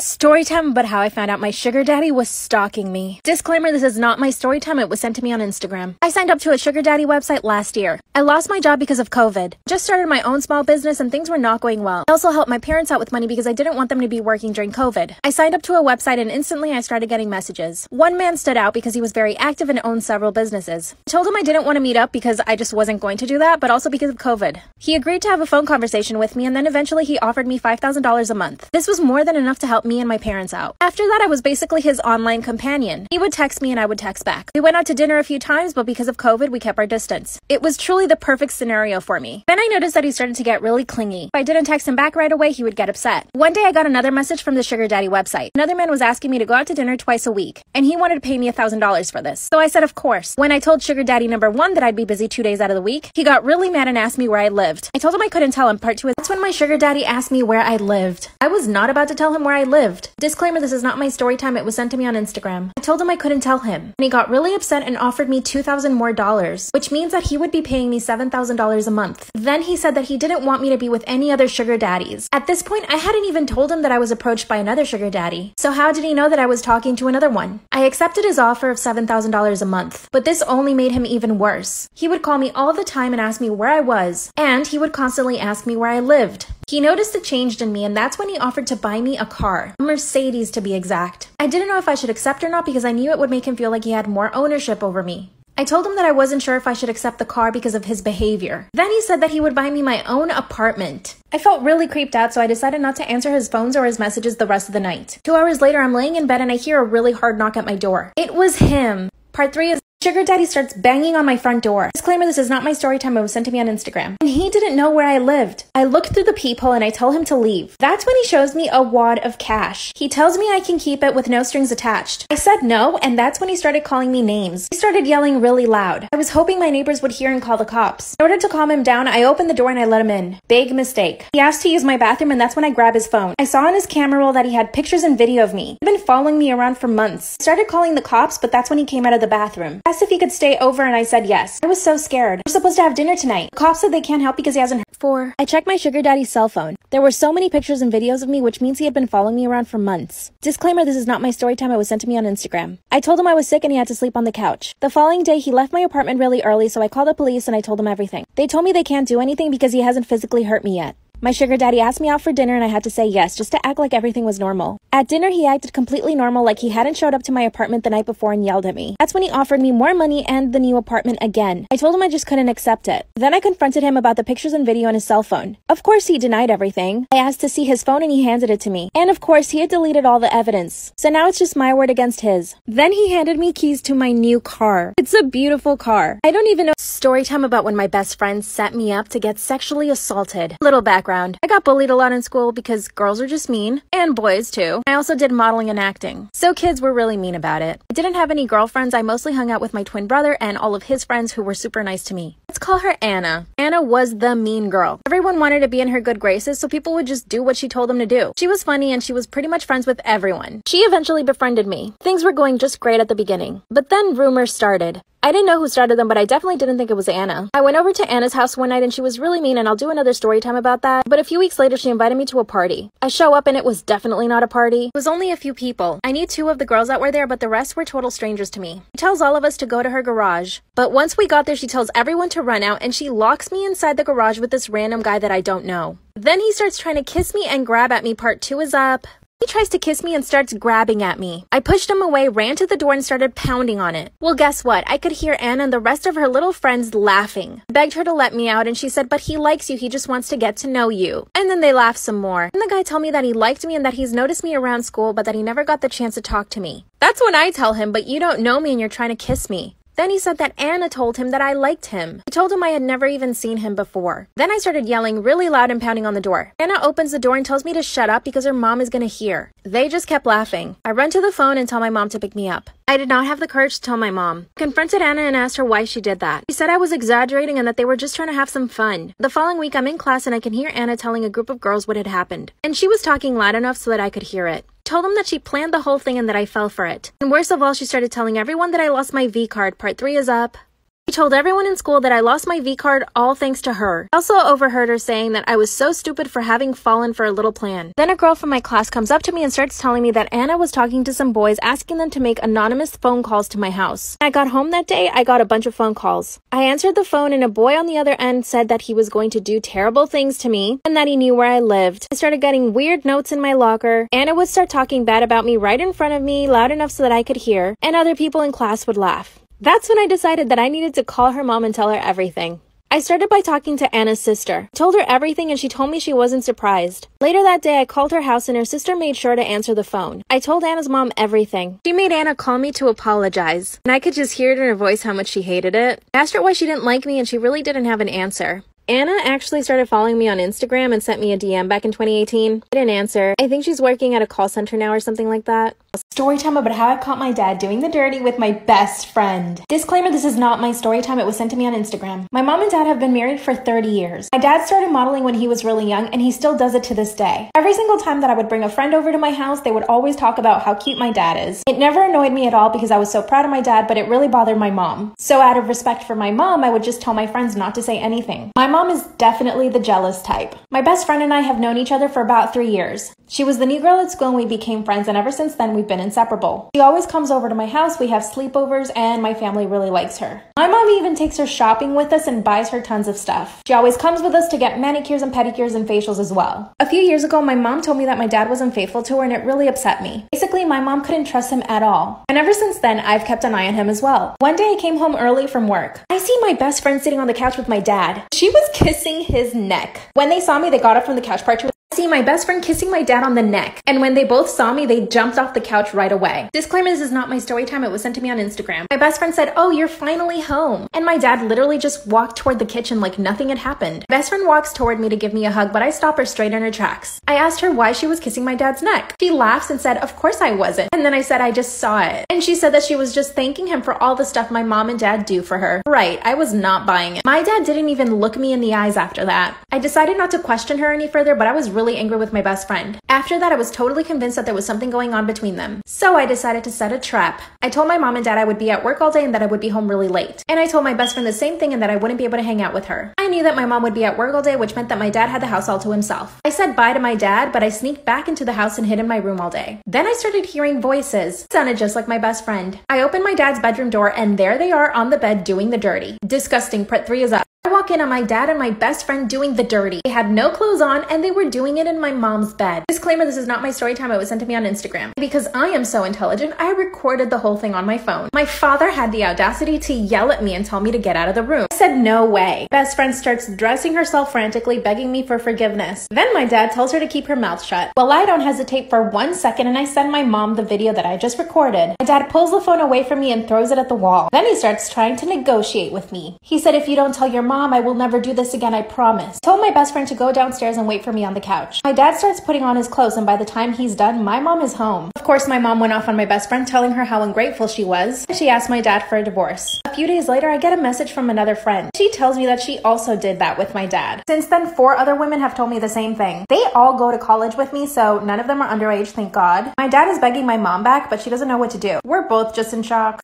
Storytime about how I found out my sugar daddy was stalking me. Disclaimer, this is not my story time. It was sent to me on Instagram. I signed up to a sugar daddy website last year. I lost my job because of COVID. Just started my own small business and things were not going well. I also helped my parents out with money because I didn't want them to be working during COVID. I signed up to a website and instantly I started getting messages. One man stood out because he was very active and owned several businesses. I told him I didn't want to meet up because I just wasn't going to do that, but also because of COVID. He agreed to have a phone conversation with me and then eventually he offered me $5,000 a month. This was more than enough to help me and my parents out. After that, I was basically his online companion. He would text me and I would text back. We went out to dinner a few times, but because of COVID, we kept our distance. It was truly the perfect scenario for me. Then I noticed that he started to get really clingy. If I didn't text him back right away, he would get upset. One day I got another message from the sugar daddy website. Another man was asking me to go out to dinner twice a week, and he wanted to pay me $1,000 for this. So I said, of course. When I told sugar daddy number one that I'd be busy 2 days out of the week, he got really mad and asked me where I lived. I told him I couldn't tell him. Part 2 is that's when my sugar daddy asked me where I lived. I was not about to tell him where I lived. Disclaimer, this is not my story time. It was sent to me on Instagram. I told him I couldn't tell him, and he got really upset and offered me $2,000 more, which means that he would be paying me $7,000 a month. Then he said that he didn't want me to be with any other sugar daddies. At this point, I hadn't even told him that I was approached by another sugar daddy. So how did he know that I was talking to another one? I accepted his offer of $7,000 a month, but this only made him even worse. He would call me all the time and ask me where I was, and he would constantly ask me where I lived. He noticed a change in me, and that's when he offered to buy me a car. A Mercedes, to be exact. I didn't know if I should accept or not because I knew it would make him feel like he had more ownership over me. I told him that I wasn't sure if I should accept the car because of his behavior. Then he said that he would buy me my own apartment. I felt really creeped out, so I decided not to answer his phones or his messages the rest of the night. 2 hours later, I'm laying in bed and I hear a really hard knock at my door. It was him. Part 3 is sugar daddy starts banging on my front door. Disclaimer, this is not my story time. It was sent to me on Instagram. And he didn't know where I lived. I looked through the peephole and I tell him to leave. That's when he shows me a wad of cash. He tells me I can keep it with no strings attached. I said no, and that's when he started calling me names. He started yelling really loud. I was hoping my neighbors would hear and call the cops. In order to calm him down, I opened the door and I let him in. Big mistake. He asked to use my bathroom, and that's when I grabbed his phone. I saw on his camera roll that he had pictures and video of me. He'd been following me around for months. I started calling the cops, but that's when he came out of the bathroom. Asked if he could stay over, and I said yes. I was so scared. We're supposed to have dinner tonight. The cops said they can't help because he hasn't heard. 4. I checked my sugar daddy's cell phone. There were so many pictures and videos of me, which means he had been following me around for months. Disclaimer, this is not my story time. It was sent to me on Instagram. I told him I was sick and he had to sleep on the couch. The following day, he left my apartment really early, so I called the police and I told them everything. They told me they can't do anything because he hasn't physically hurt me yet. My sugar daddy asked me out for dinner and I had to say yes, just to act like everything was normal. At dinner, he acted completely normal, like he hadn't showed up to my apartment the night before and yelled at me. That's when he offered me more money and the new apartment again. I told him I just couldn't accept it. Then I confronted him about the pictures and video on his cell phone. Of course, he denied everything. I asked to see his phone and he handed it to me. And of course, he had deleted all the evidence. So now it's just my word against his. Then he handed me keys to my new car. It's a beautiful car. I don't even know. Story time about when my best friend set me up to get sexually assaulted. Little background. I got bullied a lot in school because girls are just mean, and boys too. I also did modeling and acting, so kids were really mean about it. I didn't have any girlfriends. I mostly hung out with my twin brother and all of his friends who were super nice to me. Let's call her Anna. Anna was the mean girl. Everyone wanted to be in her good graces, so people would just do what she told them to do. She was funny and she was pretty much friends with everyone. She eventually befriended me. Things were going just great at the beginning, but then rumors started. I didn't know who started them, but I definitely didn't think it was Anna. I went over to Anna's house one night and she was really mean, and I'll do another story time about that. But a few weeks later, she invited me to a party. I show up and it was definitely not a party. It was only a few people. I knew 2 of the girls that were there, but the rest were total strangers to me. She tells all of us to go to her garage. But once we got there, she tells everyone to run out and she locks me inside the garage with this random guy that I don't know. Then he starts trying to kiss me and grab at me. Part 2 is up. He tries to kiss me and starts grabbing at me. I pushed him away, ran to the door, and started pounding on it. Well, guess what? I could hear Anna and the rest of her little friends laughing. I begged her to let me out, and she said, but he likes you. He just wants to get to know you. And then they laughed some more. And the guy told me that he liked me and that he's noticed me around school, but that he never got the chance to talk to me. That's when I tell him, but you don't know me and you're trying to kiss me. Then he said that Anna told him that I liked him. I told him I had never even seen him before. Then I started yelling really loud and pounding on the door. Anna opens the door and tells me to shut up because her mom is gonna hear. They just kept laughing. I run to the phone and tell my mom to pick me up. I did not have the courage to tell my mom. I confronted Anna and asked her why she did that. She said I was exaggerating and that they were just trying to have some fun. The following week, I'm in class and I can hear Anna telling a group of girls what had happened. And she was talking loud enough so that I could hear it. Told them that she planned the whole thing and that I fell for it. And worst of all, she started telling everyone that I lost my V card. Part 3 is up. I told everyone in school that I lost my V-card all thanks to her. I also overheard her saying that I was so stupid for having fallen for a little plan. Then a girl from my class comes up to me and starts telling me that Anna was talking to some boys asking them to make anonymous phone calls to my house. When I got home that day, I got a bunch of phone calls. I answered the phone and a boy on the other end said that he was going to do terrible things to me and that he knew where I lived. I started getting weird notes in my locker. Anna would start talking bad about me right in front of me, loud enough so that I could hear, and other people in class would laugh. That's when I decided that I needed to call her mom and tell her everything. I started by talking to Anna's sister. I told her everything and she told me she wasn't surprised. Later that day, I called her house and her sister made sure to answer the phone. I told Anna's mom everything. She made Anna call me to apologize, and I could just hear it in her voice how much she hated it. I asked her why she didn't like me and she really didn't have an answer. Anna actually started following me on Instagram and sent me a DM back in 2018. I didn't answer. I think she's working at a call center now or something like that. Story time about how I caught my dad doing the dirty with my best friend. Disclaimer, this is not my story time. It was sent to me on Instagram. My mom and dad have been married for 30 years. My dad started modeling when he was really young and he still does it to this day. Every single time that I would bring a friend over to my house, they would always talk about how cute my dad is. It never annoyed me at all because I was so proud of my dad, but it really bothered my mom. So out of respect for my mom, I would just tell my friends not to say anything. My mom is definitely the jealous type. My best friend and I have known each other for about 3 years. She was the new girl at school and we became friends, and ever since then we've been inseparable. She always comes over to my house, we have sleepovers, and my family really likes her. My mom even takes her shopping with us and buys her tons of stuff. She always comes with us to get manicures and pedicures and facials as well. A few years ago, my mom told me that my dad was unfaithful to her and it really upset me. Basically, my mom couldn't trust him at all. And ever since then, I've kept an eye on him as well. One day I came home early from work. I see my best friend sitting on the couch with my dad. She was kissing his neck. When they saw me, they got up from the couch prior to see my best friend kissing my dad on the neck, and when they both saw me, they jumped off the couch right away. Disclaimer, this is not my story time. It was sent to me on Instagram. My best friend said, "Oh, you're finally home." And my dad literally just walked toward the kitchen like nothing had happened. My best friend walks toward me to give me a hug, but I stop her straight in her tracks. I asked her why she was kissing my dad's neck. She laughs and said, "Of course I wasn't." And then I said, "I just saw it." And she said that she was just thanking him for all the stuff my mom and dad do for her. Right, I was not buying it. My dad didn't even look me in the eyes after that. I decided not to question her any further, but I was really angry with my best friend. After that, I was totally convinced that there was something going on between them. So I decided to set a trap. I told my mom and dad I would be at work all day and that I would be home really late. And I told my best friend the same thing and that I wouldn't be able to hang out with her. I knew that my mom would be at work all day, which meant that my dad had the house all to himself. I said bye to my dad, but I sneaked back into the house and hid in my room all day. Then I started hearing voices. It sounded just like my best friend. I opened my dad's bedroom door and there they are on the bed doing the dirty. Disgusting, part 3 is up. I walk in on my dad and my best friend doing the dirty. They had no clothes on and they were doing it in my mom's bed. Disclaimer, this is not my story time. It was sent to me on Instagram. Because I am so intelligent, I recorded the whole thing on my phone. My father had the audacity to yell at me and tell me to get out of the room. I said no way. Best friend starts dressing herself frantically, begging me for forgiveness. Then my dad tells her to keep her mouth shut. Well, I don't hesitate for 1 second and I send my mom the video that I just recorded. My dad pulls the phone away from me and throws it at the wall. Then he starts trying to negotiate with me. He said, "If you don't tell your mom, I will never do this again, I promise." I told my best friend to go downstairs and wait for me on the couch. My dad starts putting on his clothes and by the time he's done, my mom is home. Of course, my mom went off on my best friend telling her how ungrateful she was. She asked my dad for a divorce. A few days later, I get a message from another friend. She tells me that she also did that with my dad. Since then, 4 other women have told me the same thing. They all go to college with me, so none of them are underage, thank God. My dad is begging my mom back, but she doesn't know what to do. We're both just in shock.